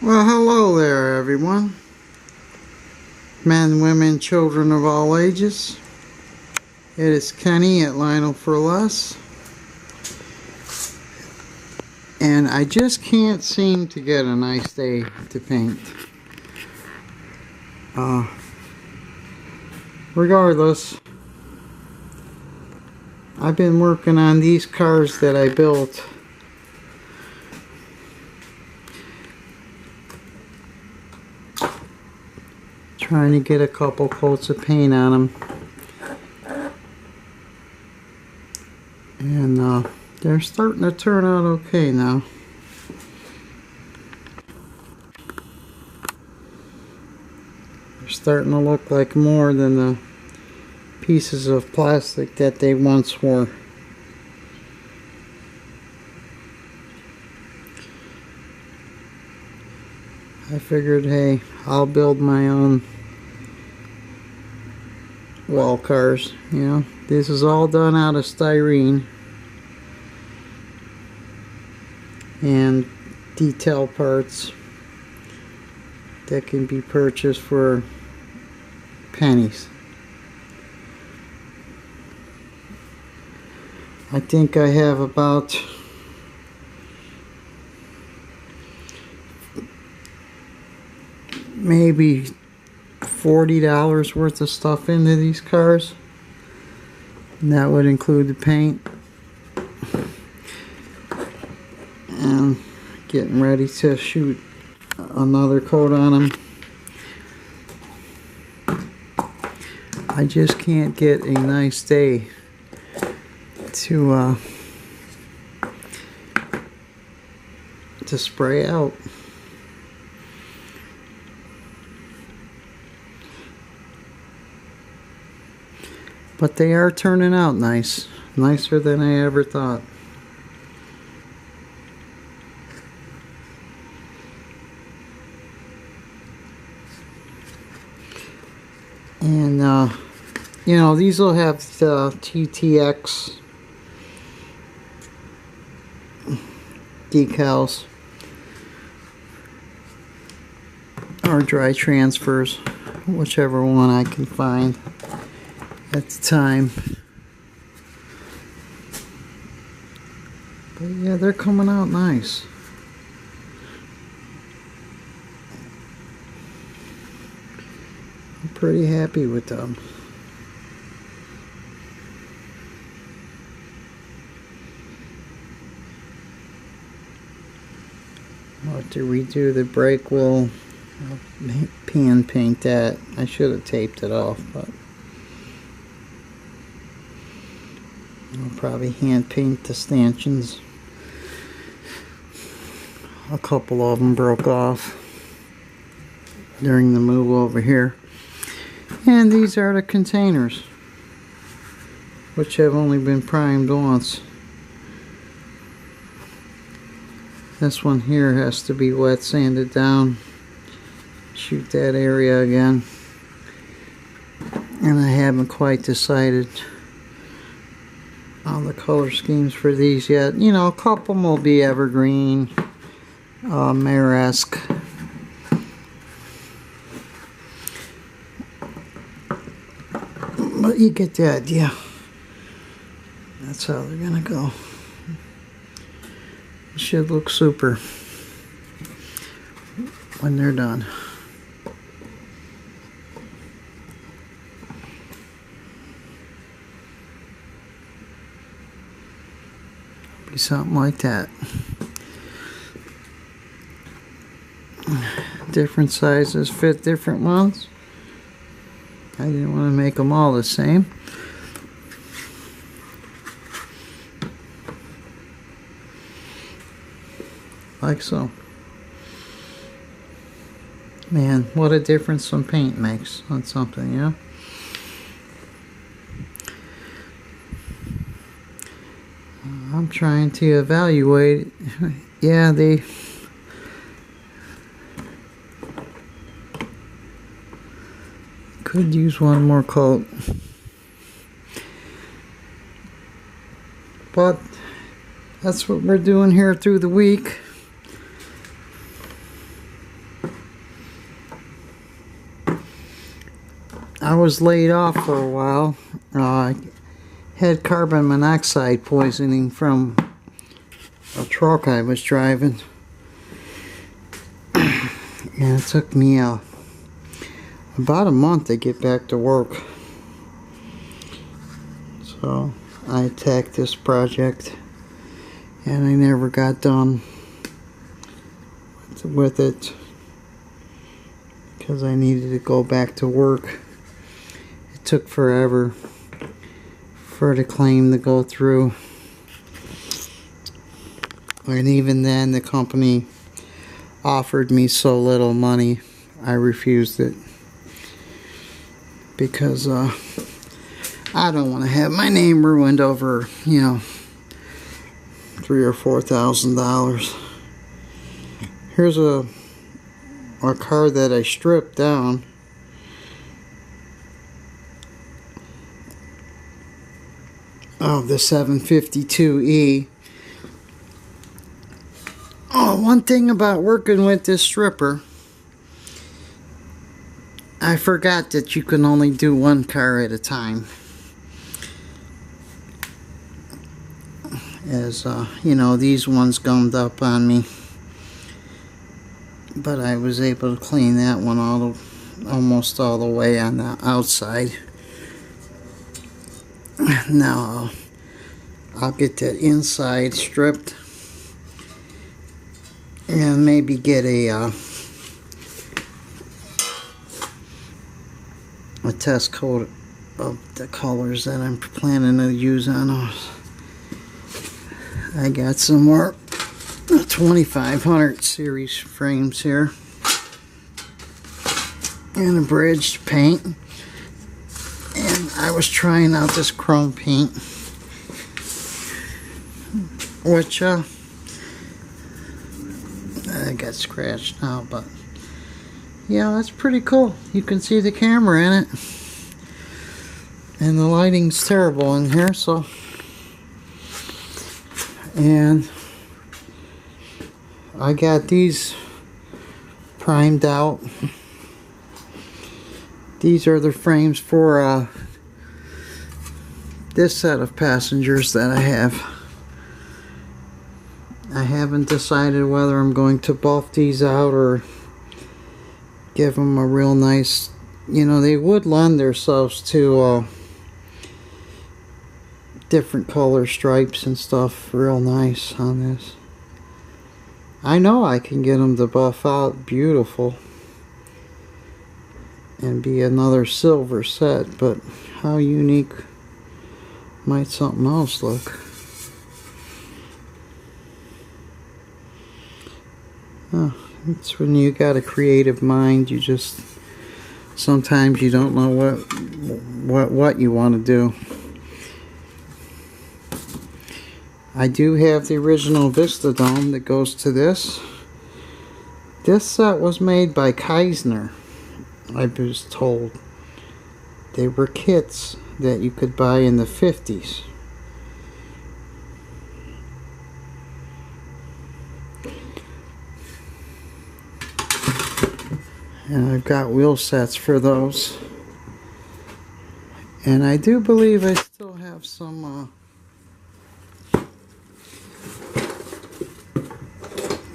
Well, hello there, everyone. Men, women, children of all ages. It is Kenny at Lionel for Less. And I just can't seem to get a nice day to paint. Regardless, I've been working on these cars that I built. Trying to get a couple coats of paint on them. And they're starting to turn out okay now. They're starting to look like more than the pieces of plastic that they once were. I figured, hey, I'll build my own wall cars, you know. This is all done out of styrene and detail parts that can be purchased for pennies. I think I have about maybe $40 worth of stuff into these cars, and that would include the paint and getting ready to shoot another coat on them. I just can't get a nice day to spray out. But they are turning out nice. Nicer than I ever thought. And, you know, these will have the TTX decals or dry transfers, whichever one I can find at the time. But yeah, they're coming out nice. I'm pretty happy with them. I'll have to redo the brake wheel. I'll pan paint that. I should have taped it off, but I'll probably hand paint the stanchions. A couple of them broke off during the move over here. And these are the containers, which have only been primed once. This one here has to be wet sanded down. Shoot that area again. And I haven't quite decided on the color schemes for these yet. You know, a couple will be evergreen, Maresque. But you get the idea. That's how they're gonna go. It should look super when they're done. Be something like that. Different sizes fit different ones. I didn't want to make them all the same. Like so. Man, what a difference some paint makes on something, you know? I'm trying to evaluate. Yeah, they could use one more coat. But that's what we're doing here through the week. was laid off for a while. I had carbon monoxide poisoning from a truck I was driving. And it took me about a month to get back to work. So I attacked this project and I never got done with it because I needed to go back to work. It took forever for the claim to go through, and even then the company offered me so little money I refused it because I don't want to have my name ruined over, you know, $3,000 or $4,000. Here's a car that I stripped down. Oh, the 752E. Oh, one thing about working with this stripper, I forgot that you can only do one car at a time. As you know, these ones gummed up on me, but I was able to clean that one almost all the way on the outside. Now I'll get that inside stripped and maybe get a test coat of the colors that I'm planning to use on those. I got some more 2500 series frames here and a bridged paint, and I was trying out this chrome paint, which I got scratched now, but yeah, that's pretty cool. You can see the camera in it, and the lighting's terrible in here, so. And I got these primed out. These are the frames for this set of passengers that I have. I haven't decided whether I'm going to buff these out or give them a real nice, you know, they would lend themselves to different color stripes and stuff real nice on this. I know I can get them to buff out beautiful and be another silver set, but how unique might something else look? Oh, it's when you got a creative mind, you just sometimes you don't know what you want to do. I do have the original Vista Dome that goes to this. This set was made by Keisner, I was told. They were kits that you could buy in the 50s. And I've got wheel sets for those. And I do believe I still have some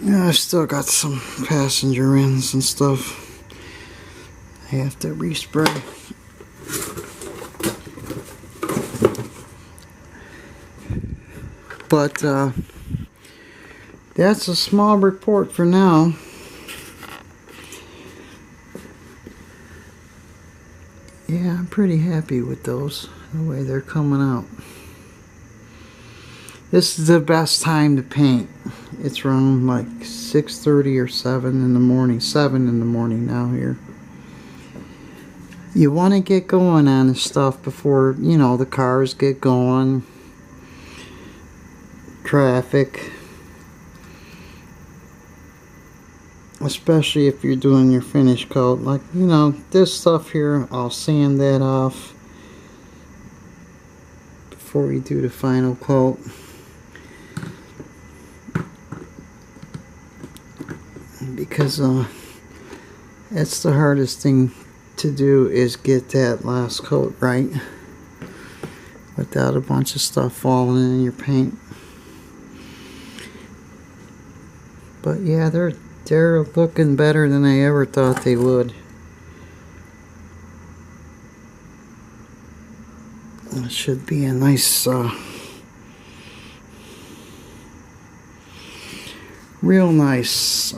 yeah, I've still got some passenger ends and stuff. I have to respray. But that's a small report for now. Yeah, I'm pretty happy with those, the way they're coming out. This is the best time to paint. It's around like 6:30 or 7 in the morning. 7 in the morning now here. You want to get going on this stuff before, you know, the cars get going. Traffic. Especially if you're doing your finish coat. Like, you know, this stuff here, I'll sand that off before we do the final coat. Because it's the hardest thing to do is get that last coat right without a bunch of stuff falling in your paint. But yeah, they're looking better than I ever thought they would. It should be a nice real nice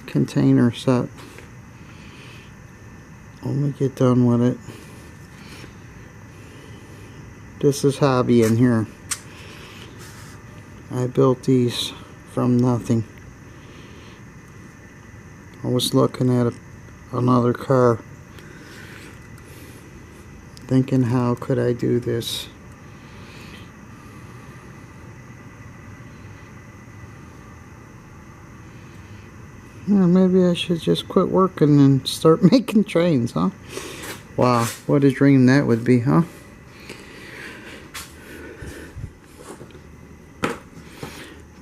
container set. Let me get done with it. This is hobby in here. I built these from nothing. I was looking at another car, thinking, how could I do this? Yeah, maybe I should just quit working and start making trains, huh? Wow, what a dream that would be, huh?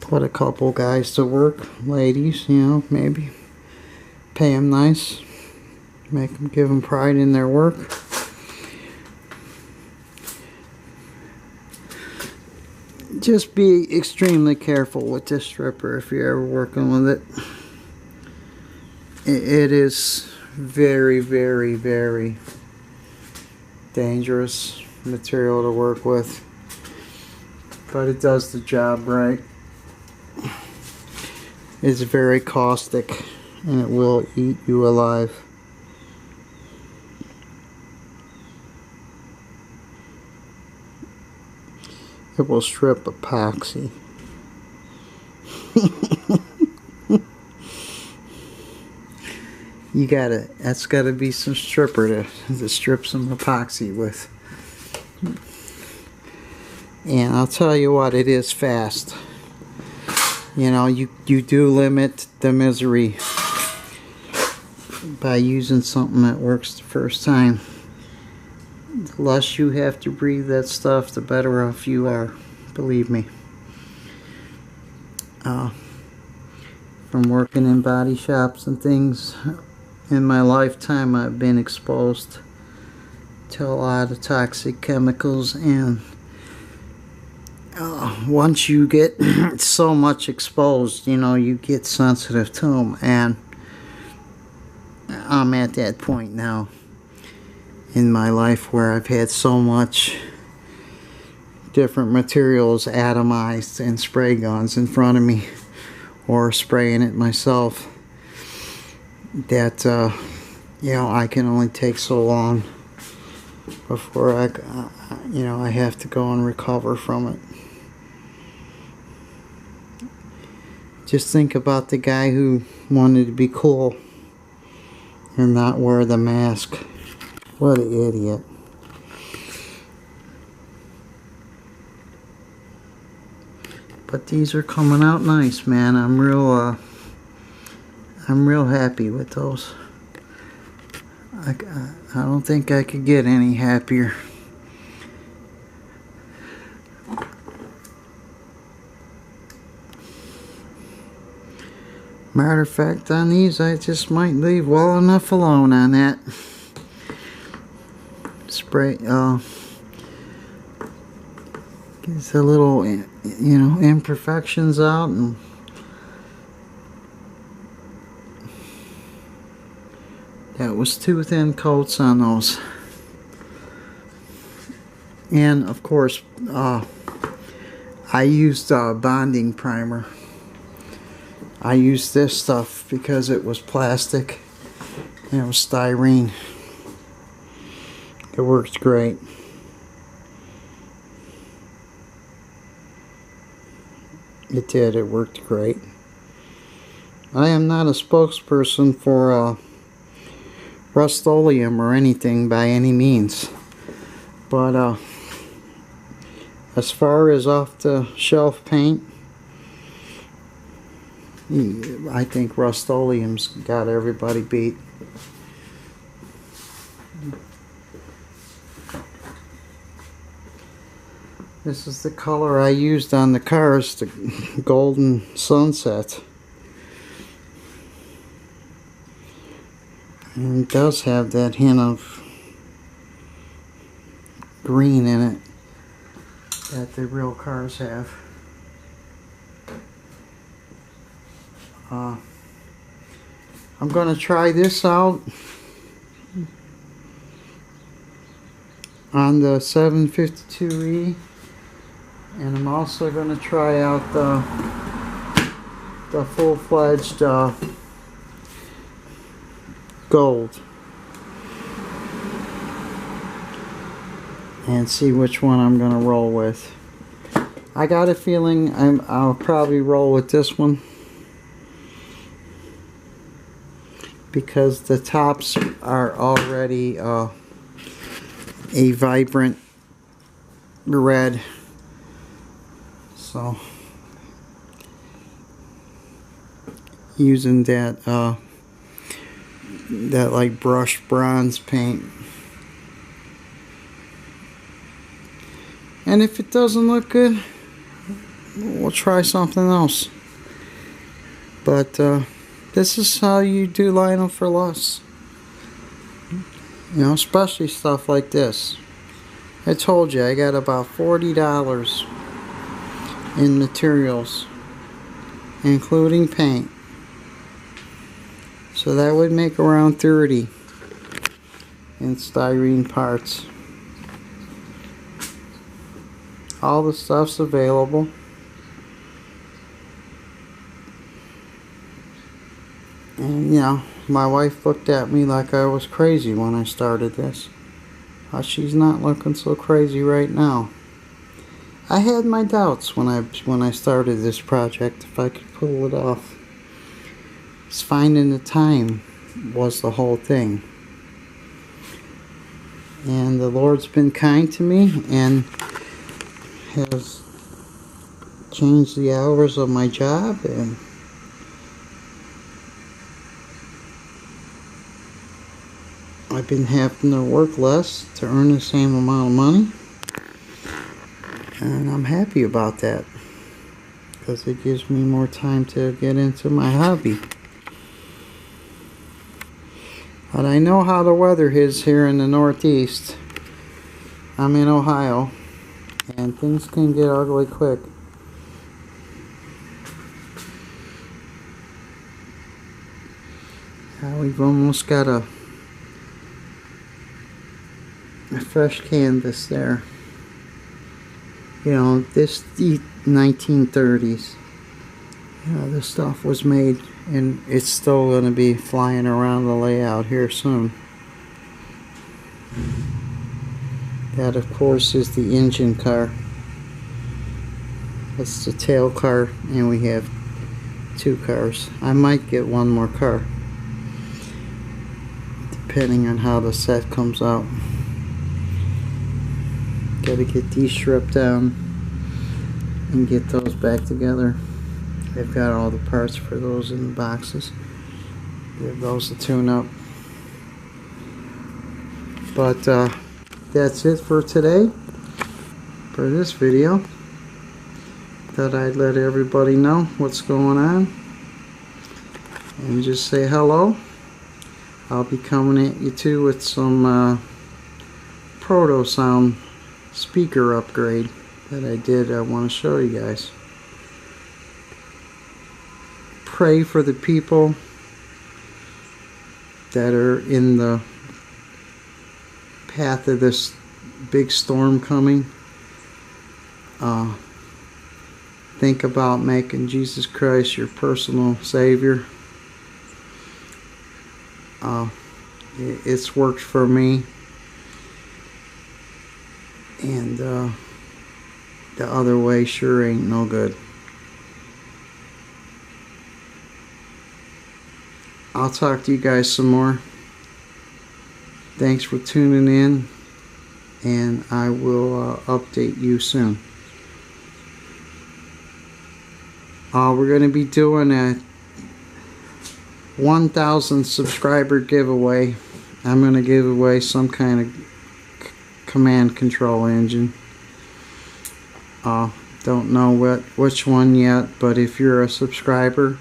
Put a couple guys to work, ladies, you know, maybe. Pay them nice. Make them, give them pride in their work. Just be extremely careful with this stripper if you're ever working with it. It is very, very, very dangerous material to work with, but it does the job right. It's very caustic and it will eat you alive. It will strip epoxy. That's gotta be some stripper to strip some epoxy with. And I'll tell you what, it is fast. You know, you do limit the misery by using something that works the first time. The less you have to breathe that stuff, the better off you are, believe me. From working in body shops and things, in my lifetime I've been exposed to a lot of toxic chemicals, and once you get so much exposed, you know, you get sensitive to them, and I'm at that point now in my life where I've had so much different materials atomized in spray guns in front of me, or spraying it myself, that you know, I can only take so long before I have to go and recover from it. Just think about the guy who wanted to be cool and not wear the mask. What an idiot. But these are coming out nice, man. I'm real happy with those. I don't think I could get any happier. Matter of fact, on these I just might leave well enough alone on that. Spray, gets a little, you know, imperfections out, and that was 2 thin coats on those. And of course, I used bonding primer. I used this stuff because it was plastic and it was styrene. It works great. It did, it worked great. I am not a spokesperson for Rust-Oleum or anything by any means, but as far as off-the-shelf paint, I think Rust-Oleum's got everybody beat. This is the color I used on the cars, the Golden Sunset. And it does have that hint of green in it that the real cars have. I'm going to try this out on the 752E, and I'm also going to try out the full-fledged gold and see which one I'm going to roll with. I got a feeling I'll probably roll with this one because the tops are already a vibrant red, so using that like brushed bronze paint. And if it doesn't look good, we'll try something else. But this is how you do lino for less. You know, especially stuff like this. I told you I got about $40 in materials, including paint. So that would make around 30 in styrene parts. All the stuff's available. And you know, my wife looked at me like I was crazy when I started this. She's not looking so crazy right now. I had my doubts when I started this project if I could pull it off. It's finding the time was the whole thing. And the Lord's been kind to me and has changed the hours of my job, and I've been having to work less to earn the same amount of money, and I'm happy about that because it gives me more time to get into my hobby. But I know how the weather is here in the Northeast. I'm in Ohio, and things can get ugly quick. We've almost got a fresh canvas there. You know, this the 1930s. You know, this stuff was made, and it's still going to be flying around the layout here soon. That, of course, is the engine car. That's the tail car, and we have two cars. I might get one more car, depending on how the set comes out. Gotta get these stripped down and get those back together. I've got all the parts for those in the boxes. Give those a tune up. But that's it for today, for this video. Thought I'd let everybody know what's going on and just say hello. I'll be coming at you too with some proto sound speaker upgrade that I did. I want to show you guys. Pray for the people that are in the path of this big storm coming. Think about making Jesus Christ your personal Savior. It's worked for me, and the other way sure ain't no good. I'll talk to you guys some more. Thanks for tuning in, and I will update you soon. We're going to be doing a 1,000 subscriber giveaway. I'm going to give away some kind of command control engine. Don't know which one yet, but if you're a subscriber,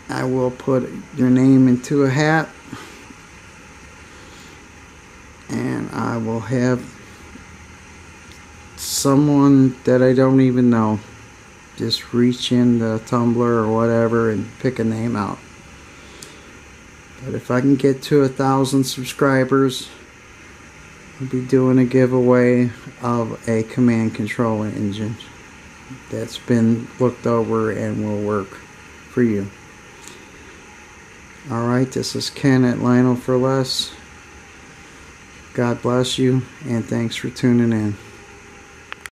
I I will put your name into a hat, and I will have someone that I don't even know just reach in the Tumblr or whatever and pick a name out. But if I can get to 1,000 subscribers, I'll be doing a giveaway of a command control engine that's been looked over and will work for you. Alright, this is Ken at Lionel for Less. God bless you, and thanks for tuning in.